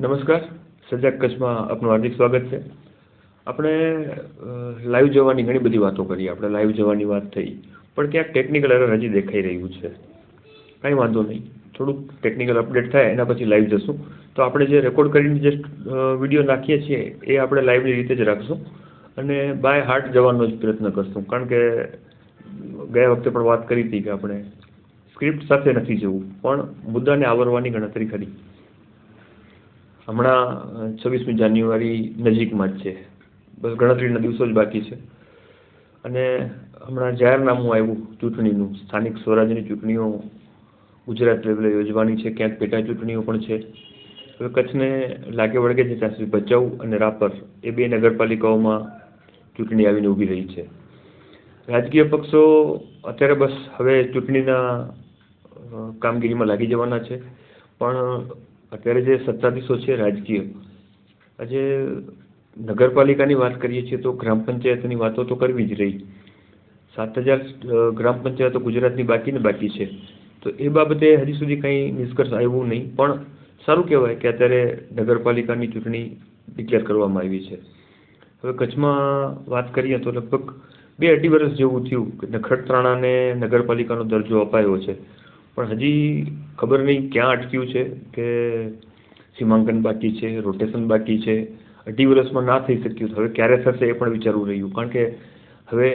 નમસ્કાર, સજાગ કચ્છમાં આપનું હાર્દિક સ્વાગત છે. આપણે લાઈવ જવાની ઘણી બધી વાતો કરી. આપણે લાઈવ જવાની વાત થઈ, પણ ક્યાંક ટેકનિકલ એરર હજી દેખાઈ રહ્યું છે. કાંઈ વાંધો નહીં, થોડુંક ટેકનિકલ અપડેટ થાય એના પછી લાઈવ જશું. તો આપણે જે રેકોર્ડ કરીને જે વિડીયો નાખીએ છીએ એ આપણે લાઈવની રીતે જ રાખશું અને બાય હાર્ટ જવાનો જ પ્રયત્ન કરશું. કારણ કે ગયા વખતે પણ વાત કરી હતી કે આપણે સ્ક્રિપ્ટ સાથે નથી જવું, પણ મુદ્દાને આવરવાની ગણતરી કરી. હમણાં 26મી જાન્યુઆરી નજીકમાં જ છે, બસ ગણતરીના દિવસો જ બાકી છે. અને હમણાં જાહેરનામું આવ્યું ચૂંટણીનું, સ્થાનિક સ્વરાજ્યની ચૂંટણીઓ ગુજરાત લેવલે યોજવાની છે, ક્યાંક પેટા ચૂંટણીઓ પણ છે. હવે કચ્છને લાગે વળગે છે ત્યાં સુધી ભચાઉ અને રાપર એ બે નગરપાલિકાઓમાં ચૂંટણી આવીને ઊભી રહી છે. રાજકીય પક્ષો અત્યારે બસ હવે ચૂંટણીના કામગીરીમાં લાગી જવાના છે. પણ અત્યારે જે સત્તાધીશો છે રાજકીય, આજે નગરપાલિકાની વાત કરીએ છીએ તો ગ્રામ પંચાયતની વાતો તો કરવી જ રહી. 7000 ગ્રામ પંચાયતો ગુજરાતની બાકી છે. તો એ બાબતે હજી સુધી કંઈ નિષ્કર્ષ આવ્યું નહીં, પણ સારું કહેવાય કે અત્યારે નગરપાલિકાની ચૂંટણી ડિક્લેર કરવામાં આવી છે. હવે કચ્છમાં વાત કરીએ તો લગભગ 2-2.5 વર્ષ જેવું થયું કે નખત્રાણાને નગરપાલિકાનો દરજ્જો અપાયો છે, પણ હજી ખબર નહીં ક્યાં અટક્યું છે કે સીમાંકન બાકી છે, રોટેશન બાકી છે. 2.5 વર્ષમાં ના થઈ શક્યું. હવે ક્યારે થશે એ પણ વિચારવું રહ્યું, કારણ કે હવે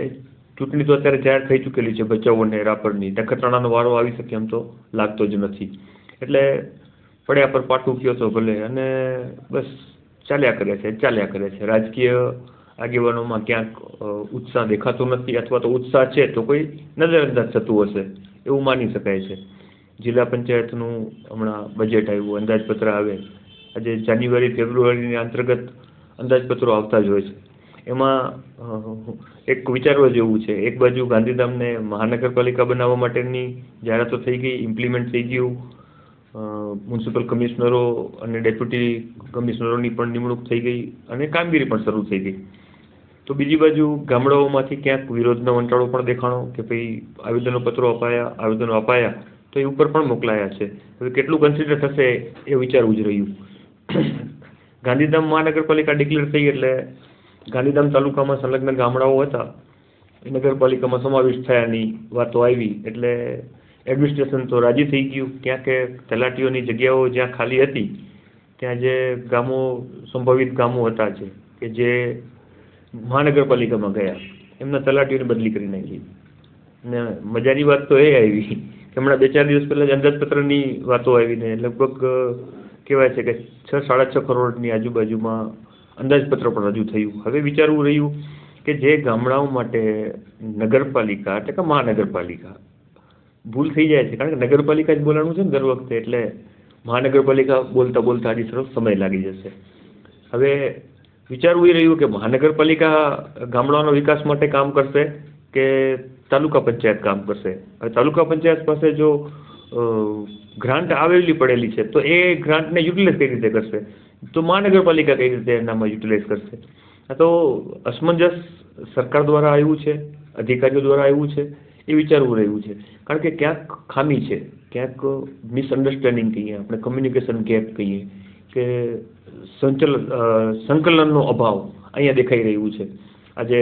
ચૂંટણી તો અત્યારે જાહેર થઈ ચૂકેલી છે ભચાઉ અને રાપરની. નખત્રાણાનો વારો આવી શકે એમ તો લાગતો જ નથી. એટલે પડ્યા પર પાટું કયો તો ભલે, અને બસ ચાલ્યા કરે છે. રાજકીય આગેવાનોમાં ક્યાંક ઉત્સાહ દેખાતો નથી, અથવા તો ઉત્સાહ છે તો કોઈ નજરઅંદાજ થતું હશે એવું માની શકાય છે. જિલ્લા પંચાયતનું હમણાં બજેટ આવ્યું, અંદાજપત્ર આવે. આજે જાન્યુઆરી ફેબ્રુઆરીની અંતર્ગત અંદાજપત્રો આવતા જ હોય છે. એમાં એક વિચારવા જેવું છે, એક બાજુ ગાંધીધામને મહાનગરપાલિકા બનાવવા માટેની જાહેરાતો થઈ ગઈ, ઇમ્પ્લિમેન્ટ થઈ ગયું. મ્યુનિસિપલ કમિશનરો અને ડેપ્યુટી કમિશનરોની પણ નિમણૂક થઈ ગઈ અને કામગીરી પણ શરૂ થઈ ગઈ. તો બીજી બાજુ ગામડાઓમાંથી ક્યાંક વિરોધનો વંટાળો પણ દેખાણો કે ભાઈ આવેદનો અપાયા તો એ ઉપર પણ મોકલાયા છે. હવે કેટલું કન્સિડર થશે એ વિચારવું જ રહ્યું. ગાંધીધામ મહાનગરપાલિકા ડિક્લેર થઈ એટલે ગાંધીધામ તાલુકામાં સંલગ્ન ગામડાઓ હતા એ નગરપાલિકામાં સમાવેશ થયાની વાતો આવી, એટલે એડમિનિસ્ટ્રેશન તો રાજી થઈ ગયું. ક્યાંક તલાટીઓની જગ્યાઓ જ્યાં ખાલી હતી ત્યાં જે સંભવિત ગામો હતા કે જે મહાનગરપાલિકામાં ગયા, એમના તલાટીઓની બદલી કરી નાખી. ને મજાની વાત તો એ આવી કે હમણાં 2-4 દિવસ પહેલાં જ અંદાજપત્રની વાતો આવીને લગભગ કહેવાય છે કે 6-6.5 કરોડની આજુબાજુમાં અંદાજપત્ર પણ રજૂ થયું. હવે વિચારવું રહ્યું કે જે ગામડાઓ માટે નગરપાલિકા એટલે કે મહાનગરપાલિકા, ભૂલ થઈ જાય છે કારણ કે નગરપાલિકા જ બોલાણું છે ને દર વખતે, એટલે મહાનગરપાલિકા બોલતા હજી સરસ સમય લાગી જશે. હવે વિચારવું એ રહ્યું કે મહાનગરપાલિકા ગામડાઓના વિકાસ માટે કામ કરશે કે તાલુકા પંચાયત કામ કરશે. હવે તાલુકા પંચાયત પાસે જો ગ્રાન્ટ આવેલી પડેલી છે તો એ ગ્રાન્ટને યુટિલાઇઝ કઈ રીતે કરશે, તો મહાનગરપાલિકા કઈ રીતે એનામાં યુટિલાઇઝ કરશે. આ તો અસમંજસ સરકાર દ્વારા આવ્યું છે, અધિકારીઓ દ્વારા આવ્યું છે, એ વિચારવું રહ્યું છે. કારણ કે ક્યાંક ખામી છે, ક્યાંક મિસઅન્ડરસ્ટેન્ડિંગ કહીએ, આપણે કમ્યુનિકેશન ગેપ કહીએ, કે સંકલનનો અભાવ અહીંયા દેખાઈ રહ્યું છે. આજે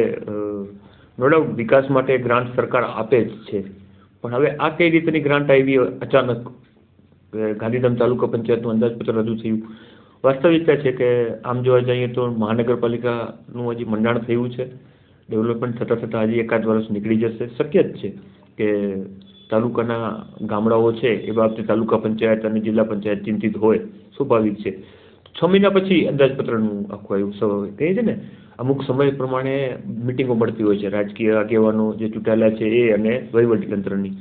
નો ડાઉટ વિકાસ માટે ગ્રાન્ટ સરકાર આપે જ છે, પણ હવે આ કઈ રીતની ગ્રાન્ટ આવી અચાનક ગાંધીધામ તાલુકા પંચાયતનું અંદાજપત્ર રજૂ થયું. વાસ્તવિકતા છે કે આમ જોવા જઈએ તો મહાનગરપાલિકાનું હજી મંડાણ થયું છે, ડેવલપમેન્ટ થતાં હજી 1-2 વર્ષ નીકળી જશે. શક્ય જ છે કે તાલુકાના ગામડાઓ છે એ બાબતે તાલુકા પંચાયત અને જિલ્લા પંચાયત ચિંતિત હોય, સ્વાભાવિક છે. 6 મહિના પછી અંદાજપત્રનું આખું આવ્યું. કહે છે ને અમુક સમય પ્રમાણે મિટિંગો મળતી હોય છે, રાજકીય આગેવાનો જે ચૂંટાયેલા છે એ અને વહીવટીતંત્રની,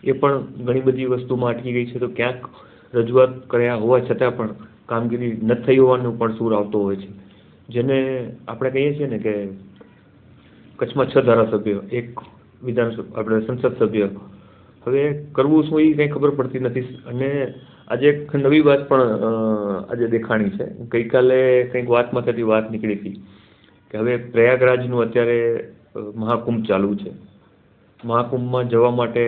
એ પણ ઘણી બધી વસ્તુમાં અટકી ગઈ છે. તો ક્યાંક રજૂઆત કર્યા હોવા છતાં પણ કામગીરી ન થઈ હોવાનું પણ સૂર આવતો હોય છે. જેને આપણે કહીએ છીએ ને કે કચ્છમાં 6 ધારાસભ્ય, 1 સંસદ સભ્ય, હવે કરવું શું એ કંઈ ખબર પડતી નથી. અને આજે એક નવી વાત પણ આજે દેખાણી છે. ગઈકાલે કંઈક વાતમાંથી વાત નીકળી હતી કે હવે પ્રયાગરાજનું અત્યારે મહાકુંભ ચાલુ છે. મહાકુંભમાં જવા માટે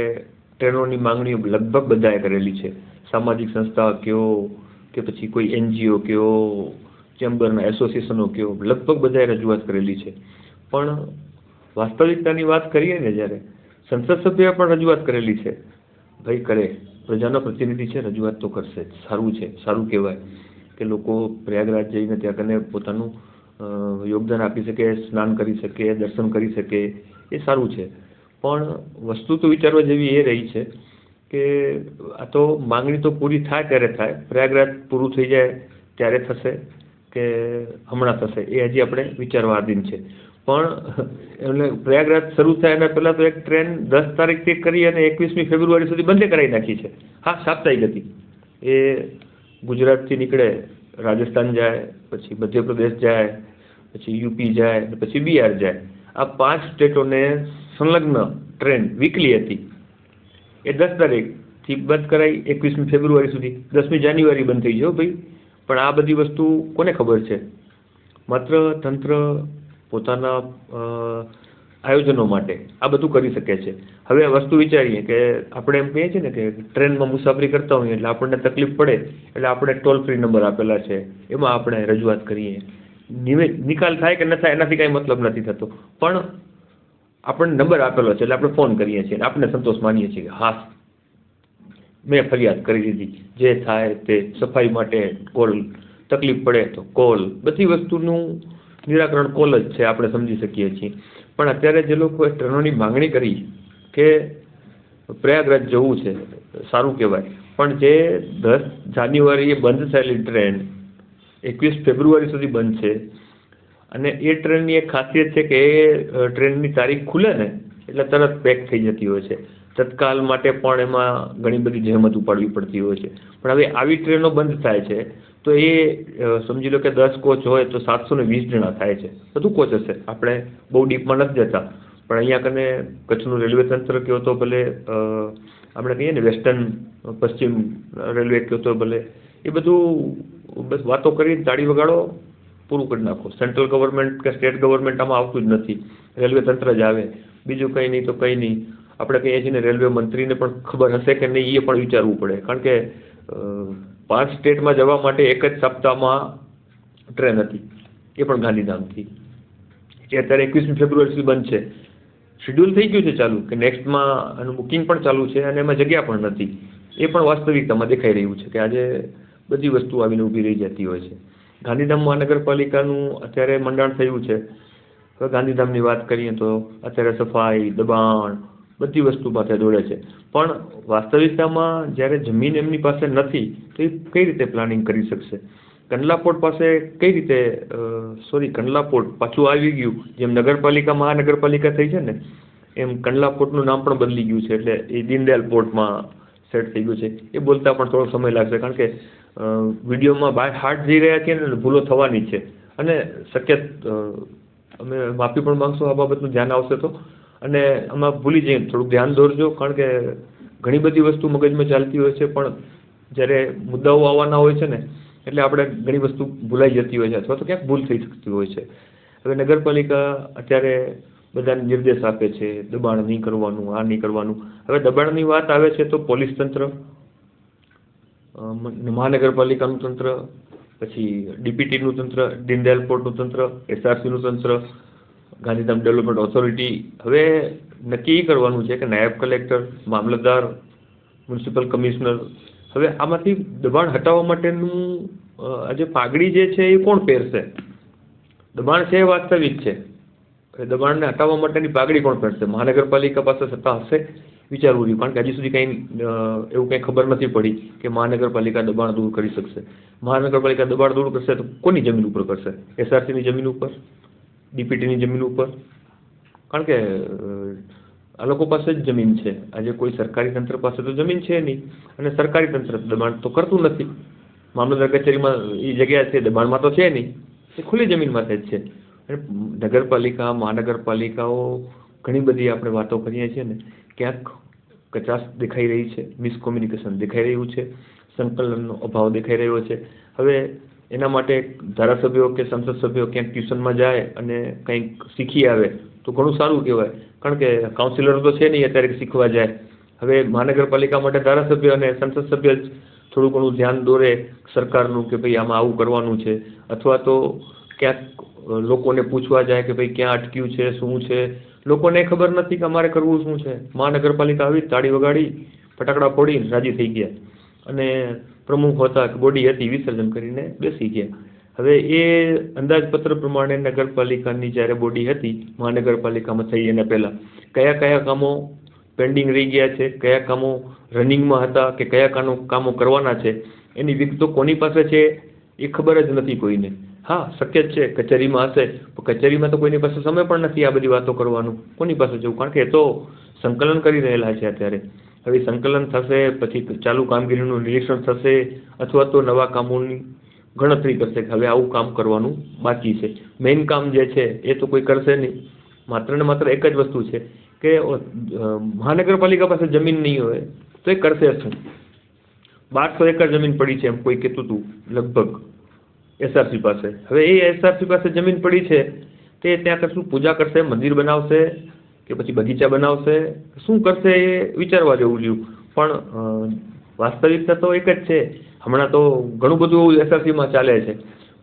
ટ્રેનોની માંગણીઓ લગભગ બધાએ કરેલી છે. સામાજિક સંસ્થા કયો કે પછી કોઈ NGO કયો, ચેમ્બરના એસોસિએશનો કયો, લગભગ બધાએ રજૂઆત કરેલી છે. પણ વાસ્તવિકતાની વાત કરીએ ને, જ્યારે સંસદ સભ્યએ પણ રજૂઆત કરેલી છે. ભાઈ કરે, પ્રજાનો પ્રતિનિધિ છે, રજૂઆત તો કરશે જ. સારું છે, સારું કહેવાય કે લોકો પ્રયાગરાજ જઈને ત્યાં કને પોતાનું યોગદાન આપી શકે, સ્નાન કરી શકે, દર્શન કરી શકે, એ સારું છે. પણ વસ્તુ તો વિચારવા જેવી એ રહી છે કે આ તો માંગણી તો પૂરી થાય ત્યારે થાય, પ્રયાગરાજ પૂરું થઈ જાય ત્યારે થશે કે હમણાં થશે, એ હજી આપણે વિચારવા આધીન છે. પણ એટલે પ્રયાગરાજ શરૂ થાય એના પહેલાં તો એક ટ્રેન 10 તારીખથી કરી અને 21મી ફેબ્રુઆરી સુધી બંધ કરાવી નાખી છે. હા, સાપ્તાહિક હતી. એ ગુજરાતથી નીકળે, રાજસ્થાન જાય, પછી મધ્યપ્રદેશ જાય, પછી UP જાય, પછી બિહાર જાય. આ 5 સ્ટેટોને સંલગ્ન ટ્રેન વીકલી હતી. એ 10 તારીખથી બંધ કરાવી 21મી ફેબ્રુઆરી સુધી, 10મી જાન્યુઆરી બંધ થઈ ગયો ભાઈ. પણ આ બધી વસ્તુ કોને ખબર છે? માત્ર તંત્ર પોતાના આયોજનો માટે આ બધું કરી શકે છે. હવે આ વસ્તુ વિચારીએ કે આપણે એમ કહીએ છીએ ને કે ટ્રેનમાં મુસાફરી કરતા હોઈએ એટલે આપણને તકલીફ પડે એટલે આપણે ટોલ ફ્રી નંબર આપેલા છે, એમાં આપણે રજૂઆત કરીએ. નિકાલ થાય કે ન થાય એનાથી કાંઈ મતલબ નથી થતો, પણ આપણને નંબર આપેલો છે એટલે આપણે ફોન કરીએ છીએ, આપણે સંતોષ માનીએ છીએ કે હા, મેં ફરિયાદ કરી દીધી, જે થાય તે, સફાઈ માટે કોલ, તકલીફ પડે તો કોલ, બધી વસ્તુનું નિરાકરણ કોલ જ છે, આપણે સમજી શકીએ છીએ. પણ અત્યારે જે લોકોએ ટ્રેનોની માંગણી કરી કે પ્રયાગરાજ જવું છે, સારું કહેવાય, પણ જે 10 જાન્યુઆરીએ બંધ થયેલી ટ્રેન 21 ફેબ્રુઆરી સુધી બંધ છે, અને એ ટ્રેનની એક ખાસિયત છે કે એ ટ્રેનની તારીખ ખુલે ને એટલે તરત પેક થઈ જતી હોય છે. તત્કાલ માટે પણ એમાં ઘણી બધી જહેમત ઉપાડવી પડતી હોય છે. પણ હવે આવી ટ્રેનો બંધ થાય છે તો એ સમજી લો કે 10 કોચ હોય તો 720 જણા થાય છે. બધું કોચ હશે, આપણે બહુ ડીપમાં નથી જતા, પણ અહીંયા કને કચ્છનું રેલવે તંત્ર કહો તો ભલે, આપણે કહીએ ને વેસ્ટર્ન પશ્ચિમ રેલવે કહો તો ભલે, એ બધું બસ વાતો કરી તાળી વગાડો, પૂરું કરી નાખો. સેન્ટ્રલ ગવર્મેન્ટ કે સ્ટેટ ગવર્મેન્ટ આમાં આવતું જ નથી, રેલવે તંત્ર જ આવે, બીજું કંઈ નહીં તો કંઈ નહીં. આપણે કહીએ છીએ ને રેલવે મંત્રીને પણ ખબર હશે કે નહીં એ પણ વિચારવું પડે, કારણ કે 5 સ્ટેટમાં જવા માટે એક જ સપ્તાહમાં ટ્રેન હતી, એ પણ ગાંધીધામથી. એ અત્યારે 21મી ફેબ્રુઆરી સુધી બંધ છે. શેડ્યુલ થઈ ગયું છે ચાલુ કે નેક્સ્ટમાં આનું બુકિંગ પણ ચાલુ છે અને એમાં જગ્યા પણ નથી. એ પણ વાસ્તવિકતામાં દેખાઈ રહ્યું છે કે આજે બધી વસ્તુ આવીને ઊભી રહી જતી હોય છે. ગાંધીધામ મહાનગરપાલિકાનું અત્યારે મંડાણ થયું છે. તો ગાંધીધામની વાત કરીએ તો અત્યારે સફાઈ, દબાણ, બધી વસ્તુ પાસે દોડે છે. પણ વાસ્તવિકતામાં જ્યારે જમીન એમની પાસે નથી તો એ કઈ રીતે પ્લાનિંગ કરી શકશે? કંડલા પોર્ટ પાસે કઈ રીતે, કંડલા પોર્ટ પાછું આવી ગયું, જેમ નગરપાલિકા મહાનગરપાલિકા થઈ છે ને એમ કંડલા પોર્ટનું નામ પણ બદલી ગયું છે, એટલે એ દીનદયાલ પોર્ટમાં સેટ થઈ ગયું છે. એ બોલતા પણ થોડો સમય લાગશે, કારણ કે વિડીયોમાં બાય હાર્ટ જઈ રહ્યા છીએ ને ભૂલો થવાની છે, અને શક્ય અમે માફી પણ માંગશો આ બાબતનું ધ્યાન આવશે તો, અને આમાં ભૂલી જઈએ થોડુંક ધ્યાન દોરજો, કારણ કે ઘણી બધી વસ્તુ મગજમાં ચાલતી હોય છે, પણ જ્યારે મુદ્દાઓ આવવાના હોય છે ને એટલે આપણે ઘણી વસ્તુ ભૂલાઈ જતી હોય છે, અથવા તો ક્યાંક ભૂલ થઈ શકતી હોય છે. હવે નગરપાલિકા અત્યારે બધાને નિર્દેશ આપે છે દબાણ નહીં કરવાનું, આ નહીં કરવાનું. હવે દબાણની વાત આવે છે તો પોલીસ તંત્ર, મહાનગરપાલિકાનું તંત્ર, પછી DPTનું તંત્ર, દીનદયાલ પોર્ટનું તંત્ર, SRCનું તંત્ર, ગાંધીધામ ડેવલપમેન્ટ ઓથોરિટી. હવે નક્કી કરવાનું છે કે નાયબ કલેક્ટર, મામલતદાર, મ્યુનિસિપલ કમિશનર, હવે આમાંથી દબાણ હટાવવા માટેનું આજે પાઘડી જે છે એ કોણ પહેરશે? દબાણ છે એ વાસ્તવિક છે, દબાણને હટાવવા માટેની પાઘડી કોણ પહેરશે? મહાનગરપાલિકા પાસે સત્તા હશે? વિચારવું રહ્યું, કારણ કે હજી સુધી કંઈ એવું કંઈ ખબર નથી પડી કે મહાનગરપાલિકા દબાણ દૂર કરી શકશે. મહાનગરપાલિકા દબાણ દૂર કરશે તો કોની જમીન ઉપર કરશે? SRCની જમીન ઉપર, DPTની જમીન ઉપર? કારણ કે આ લોકો પાસે જ જમીન છે. આજે કોઈ સરકારી તંત્ર પાસે તો જમીન છે નહીં, અને સરકારી તંત્ર દબાણ તો કરતું નથી. મામલતદાર કચેરીમાં એ જગ્યા છે, દબાણમાં તો છે નહીં, એ ખુલ્લી જમીન માટે જ છે. અને નગરપાલિકા, મહાનગરપાલિકાઓ ઘણી બધી આપણે વાતો કરીએ છીએ ને, ક્યાંક કચાશ દેખાઈ રહી છે, મિસકોમ્યુનિકેશન દેખાઈ રહ્યું છે, સંકલનનો અભાવ દેખાઈ રહ્યો છે. હવે એના માટે ધારાસભ્યો કે સંસદ સભ્યો ક્યાંક ટ્યુશનમાં જાય અને કંઈક શીખી આવે તો ઘણું સારું કહેવાય, કારણ કે કાઉન્સિલર તો છે નહીં અત્યારે શીખવા જાય. હવે મહાનગરપાલિકા માટે ધારાસભ્ય અને સંસદ સભ્ય થોડું ઘણું ધ્યાન દોરે સરકારનું કે ભાઈ આમાં આવું કરવાનું છે, અથવા તો ક્યાંક લોકોને પૂછવા જાય કે ભાઈ ક્યાં અટક્યું છે, શું છે. લોકોને ખબર નથી કે અમારે કરવું શું છે. મહાનગરપાલિકા આવી, તાળી વગાડી, ફટાકડા ફોડીને રાજી થઈ ગયા, અને પ્રમુખ હતા કે બોડી હતી વિસર્જન કરીને બેસી ગયા. હવે એ અંદાજપત્ર પ્રમાણે નગરપાલિકાની જ્યારે બોડી હતી મહાનગરપાલિકામાં થઈ એના પહેલાં કયા કયા કામો પેન્ડિંગ રહી ગયા છે, કયા કામો રનિંગમાં હતા કે કયા કામો કરવાના છે, એની વિગતો કોની પાસે છે એ ખબર જ નથી કોઈને. હા, શક્ય જ છે કચેરીમાં હશે, પણ કચેરીમાં તો કોઈની પાસે સમય પણ નથી આ બધી વાતો કરવાનું. કોની પાસે જવું? કારણ કે એ તો સંકલન કરી રહેલા છે અત્યારે. હવે સંકલન થશે પછી ચાલુ કામગીરીનું નિરીક્ષણ થશે, અથવા તો નવા કામોની ગણતરી કરશે કે હવે આવું કામ કરવાનું બાકી છે. મેઇન કામ જે છે એ તો કોઈ કરશે નહીં. માત્ર ને માત્ર એક જ વસ્તુ છે કે મહાનગરપાલિકા પાસે જમીન નહીં હોય તો એ કરશે શું? 1200 એકર જમીન પડી છે એમ કોઈ કહેતું હતું લગભગ એસઆરસી પાસે. હવે એ એસઆરસી પાસે જમીન પડી છે તે ત્યાં કશું પૂજા કરશે, મંદિર બનાવશે કે પછી બગીચા બનાવશે, શું કરશે એ વિચારવા જેવું રહ્યું. પણ વાસ્તવિકતા તો એક જ છે. હમણાં તો ઘણું બધું એસઆરસીમાં ચાલે છે.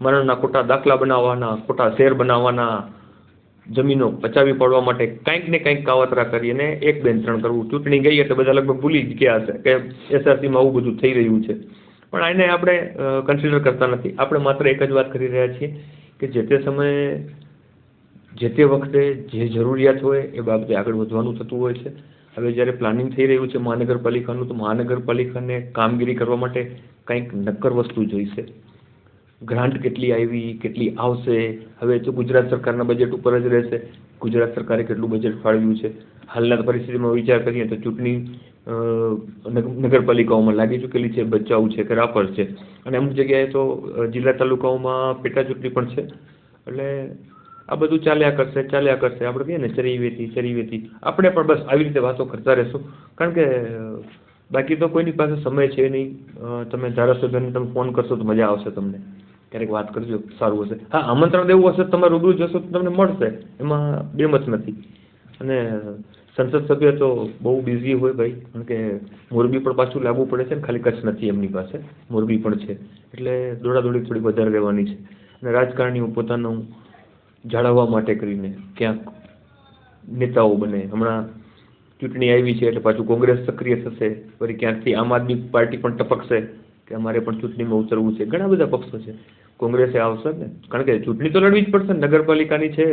મરણના ખોટા દાખલા બનાવવાના, ખોટા શેર બનાવવાના, જમીનો પચાવી પાડવા માટે કંઈક ને કંઈક કાવતરા કરી અને 1, 2, 3 કરવું. ચૂંટણી ગઈ એટલે બધા લગભગ ભૂલી જ ગયા હશે કે એસઆરસીમાં આવું બધું થઈ રહ્યું છે. પણ આને આપણે કન્સિડર કરતા નથી. આપણે માત્ર એક જ વાત કરી રહ્યા છીએ કે જે તે સમયે જે તે વખતે જે જરૂરિયાત હોય એ બાબતે આગળ વધવાનું થતું હોય છે. હવે જ્યારે પ્લાનિંગ થઈ રહ્યું છે મહાનગરપાલિકાનું, તો મહાનગરપાલિકાને કામગીરી કરવા માટે કંઈક નક્કર વસ્તુ જોઈશે. ગ્રાન્ટ કેટલી આવી, કેટલી આવશે, હવે તો ગુજરાત સરકારના બજેટ ઉપર જ રહેશે. ગુજરાત સરકારે કેટલું બજેટ ફાળવ્યું છે. હાલના પરિસ્થિતિમાં વિચાર કરીએ તો ચૂંટણી નગરપાલિકાઓમાં લાગી ચૂકેલી છે, ભચાઉ છે કે રાપર છે, અને અમુક જગ્યાએ તો જિલ્લા તાલુકાઓમાં પેટા ચૂંટણી પણ છે. એટલે આ બધું ચાલ્યા કરશે. આપણે કહીએ ને ચરી વેતી. આપણે પણ બસ આવી રીતે વાતો કરતા રહેશું, કારણ કે બાકી તો કોઈની પાસે સમય છે નહીં. તમે ધારાસભ્યને તમે ફોન કરશો તો મજા આવશે, તમને ક્યારેક વાત કરજો, સારું હશે. હા, આમંત્રણ દેવું હશે તમે રૂબરૂ જશો તો તમને મળશે, એમાં બેમત નથી. અને સંસદ સભ્ય તો બહુ બિઝી હોય ભાઈ, કારણ કે મોરબી પણ પાછું લાગવું પડે છે ને, ખાલી કચ્છ નથી એમની પાસે, મોરબી પણ છે. એટલે દોડાદોડી થોડી વધારે રહેવાની છે. અને રાજકારણીઓ પોતાનું જાળવવા માટે કરીને ક્યાંક નેતાઓ બને. હમણાં ચૂંટણી આવી છે એટલે પાછું કોંગ્રેસ સક્રિય થશે, વળી ક્યાંકથી આમ આદમી પાર્ટી પણ ટપકશે કે અમારે પણ ચૂંટણીમાં ઉતરવું છે. ઘણા બધા પક્ષો છે. કોંગ્રેસે આવશે ને, કારણ કે ચૂંટણી તો લડવી જ પડશે ને, નગરપાલિકાની છે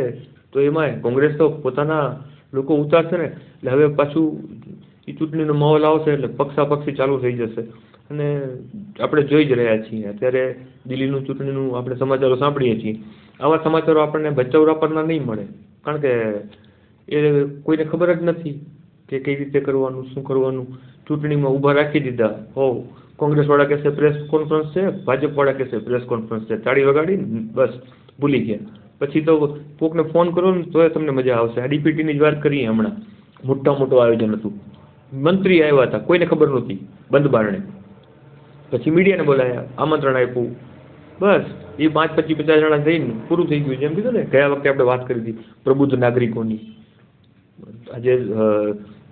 તો એમાંય કોંગ્રેસ તો પોતાના લોકો ઉતારશે ને. એટલે હવે પાછું એ ચૂંટણીનો માહોલ આવશે એટલે પક્ષાપક્ષી ચાલુ થઈ જશે. અને આપણે જોઈ જ રહ્યા છીએ અત્યારે દિલ્હીનું ચૂંટણીનું આપણે સમાચારો સાંભળીએ છીએ. આવા સમાચારો આપણને ભચાઉ રાપરના નહીં મળે, કારણ કે એ કોઈને ખબર જ નથી કે કઈ રીતે કરવાનું, શું કરવાનું. ચૂંટણીમાં ઊભા રાખી દીધા હોવ, કોંગ્રેસવાળા કહેશે પ્રેસ કોન્ફરન્સ છે, ભાજપવાળા કહેશે પ્રેસ કોન્ફરન્સ છે, તાળી વગાડી બસ ભૂલી ગયા. પછી તો કોકને ફોન કરો ને તોય તમને મજા આવશે. આ ડીપીટીની જ વાત કરીએ, હમણાં મોટું આયોજન હતું, મંત્રી આવ્યા હતા, કોઈને ખબર નહોતી, બંધ બારણે. પછી મીડિયાને બોલાયા, આમંત્રણ આપ્યું, બસ એ 5, 25, 50 જણા જઈને પૂરું થઈ ગયું. જેમ કીધું ને, ગયા વખતે આપણે વાત કરી હતી પ્રબુદ્ધ નાગરિકોની. આજે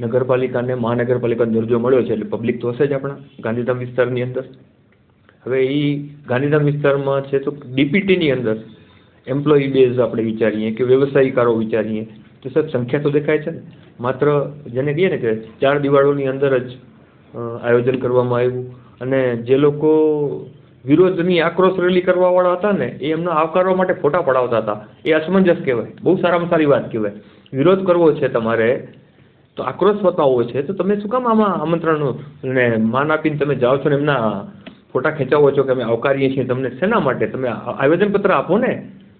નગરપાલિકાને મહાનગરપાલિકાનો દરજ્જો મળ્યો છે એટલે પબ્લિક તો હશે જ આપણા ગાંધીધામ વિસ્તારની અંદર. હવે એ ગાંધીધામ વિસ્તારમાં છે તો ડીપીટીની અંદર એમ્પ્લોયી બેઝ આપણે વિચારીએ કે વ્યવસાયિકારો વિચારીએ તો સર સંખ્યા તો દેખાય છે ને. માત્ર જેને કહીએ ને કે 4 દિવાળોની અંદર જ આયોજન કરવામાં આવ્યું, અને જે લોકો વિરોધની આક્રોશ રેલી કરવાવાળા હતા ને એ એમના આવકારવા માટે ફોટા પડાવતા હતા. એ અસમંજસ કહેવાય, બહુ સારામાં સારી વાત કહેવાય. વિરોધ કરવો છે તમારે તો આક્રોશ બતાવવો છે તો તમે શું કામ આમાં આમંત્રણને માન આપીને તમે જાઓ છો ને એમના ફોટા ખેંચાવો છો કે અમે આવકારીએ છીએ તમને? શેના માટે? તમે આવેદનપત્ર આપો ને.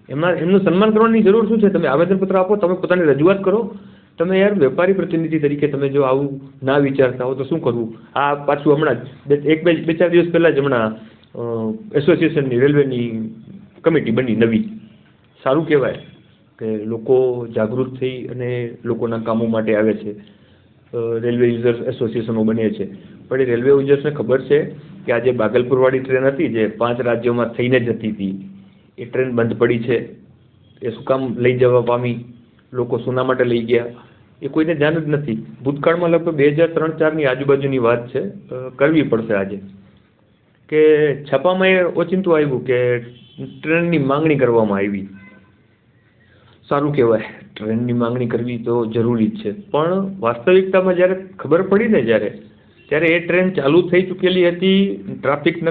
એમનું સન્માન કરવાની જરૂર શું છે? તમે આવેદનપત્ર આપો, તમે પોતાની રજૂઆત કરો. તમે યાર વેપારી પ્રતિનિધિ તરીકે તમે જો આવું ના વિચારતા હો તો શું કરવું? આ પાછું હમણાં જ 2-4 દિવસ પહેલાં જ હમણાં એસોસિએશનની રેલવેની કમિટી બની નવી. સારું કહેવાય કે લોકો જાગૃત થઈ અને લોકોના કામો માટે આવે છે. રેલવે યુઝર્સ એસોસિએશનો બને છે. પણ એ રેલવે યુઝર્સને ખબર છે કે આજે બાગલપુરવાળી ટ્રેન હતી જે 5 રાજ્યોમાં થઈને જતી હતી, એ ટ્રેન બંધ પડી છે. એ શું કામ લઈ જવા પામી, લોકો સુના માટે લઈ ગયા, એ કોઈને ધ્યાન જ નથી. ભૂતકાળમાં લગભગ 2003-4ની આજુબાજુની વાત છે, કરવી પડશે આજે. કે છાપામાં એ ઓચિંતું આવ્યું કે ટ્રેનની માંગણી કરવામાં આવી. સારું કહેવાય, ટ્રેનની માંગણી કરવી તો જરૂરી જ છે, પણ વાસ્તવિકતામાં જ્યારે ખબર પડી ને ત્યારે એ ટ્રેન ચાલુ થઈ ચૂકેલી હતી, ટ્રાફિક ન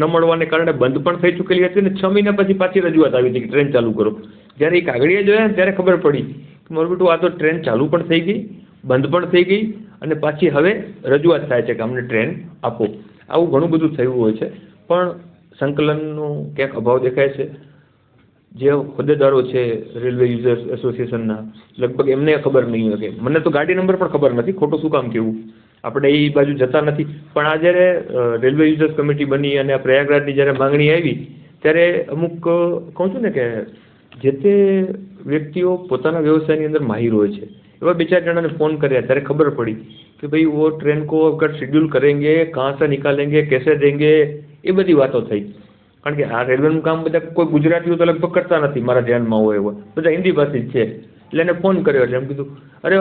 મળવાને કારણે બંધ પણ થઈ ચૂકેલી હતી, અને 6 મહિના પછી પાછી રજૂઆત આવી હતી કે ટ્રેન ચાલુ કરો. જ્યારે એ કાગળિયા જોયા ને ત્યારે ખબર પડી કે મારું બેટું આ તો ટ્રેન ચાલુ પણ થઈ ગઈ, બંધ પણ થઈ ગઈ, અને પાછી હવે રજૂઆત થાય છે કે અમને ટ્રેન આપો. આવું ઘણું બધું થયું હોય છે, પણ સંકલનનો ક્યાંક અભાવ દેખાય છે. જે હોદ્દેદારો છે રેલવે યુઝર્સ એસોસિએશનના, લગભગ એમને ખબર નહીં હોય કે મને તો ગાડી નંબર પણ ખબર નથી, ખોટું શું કામ કહેવું, આપણે એ બાજુ જતા નથી. પણ આ જ્યારે રેલવે યુઝર્સ કમિટી બની અને આ પ્રયાગરાજની જ્યારે માંગણી આવી ત્યારે અમુક કહું છું ને કે જે તે વ્યક્તિઓ પોતાના વ્યવસાયની અંદર માહિર હોય છે, એવા 2-4 જણાને ફોન કર્યા ત્યારે ખબર પડી કે ભાઈ वो ट्रेन को अगर शेड्यूल करेंगे, कहाँ से निकालेंगे, कैसे देंगे, એ બધી વાતો થઈ. કારણ કે આ રેલવેનું કામ બધા કોઈ ગુજરાતીઓ તો લગભગ કરતા નથી, મારા ધ્યાનમાં હોય એવા બધા હિન્દી ભાષી જ છે. એટલે એને ફોન કર્યો એટલે એમ કીધું, અરે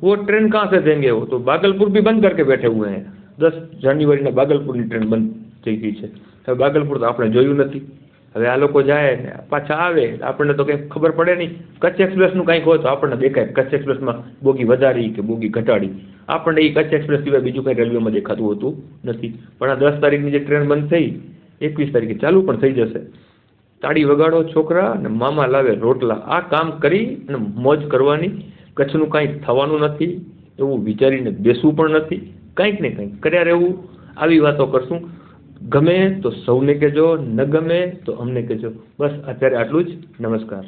वो ट्रेन कहाँ से देंगे, वो तो भागलपुर भी बंद करके बैठे हुए हैं. 10 જાન્યુઆરીના ભાગલપુરની ટ્રેન બંધ થઈ ગઈ છે. હવે ભાગલપુર તો આપણે જોયું નથી. હવે આ લોકો જાય ને પાછા આવે, આપણને તો કંઈ ખબર પડે નહીં. કચ્છ એક્સપ્રેસનું કંઈક હોય તો આપણને દેખાય કચ્છ એક્સપ્રેસમાં બોગી વધારી કે બોગી ઘટાડી. આપણને એ કચ્છ એક્સપ્રેસ સિવાય બીજું કંઈ રેલવેમાં દેખાતું હોતું નથી. પણ આ 10 તારીખની જે ટ્રેન બંધ થઈ, 21 તારીખે ચાલુ પણ થઈ જશે. તાળી વગાડો છોકરા અને મામા લાવે રોટલા, આ કામ કરી અને મોજ કરવાની. કચ્છનું કાંઈ થવાનું નથી એવું વિચારીને બેસવું પણ નથી, કંઈક ને કંઈક કર્યા રહેવું. આવી વાતો કરશું. ગમે તો સૌને કહેજો, ન ગમે તો અમને કહેજો. બસ અત્યારે આટલું જ. નમસ્કાર.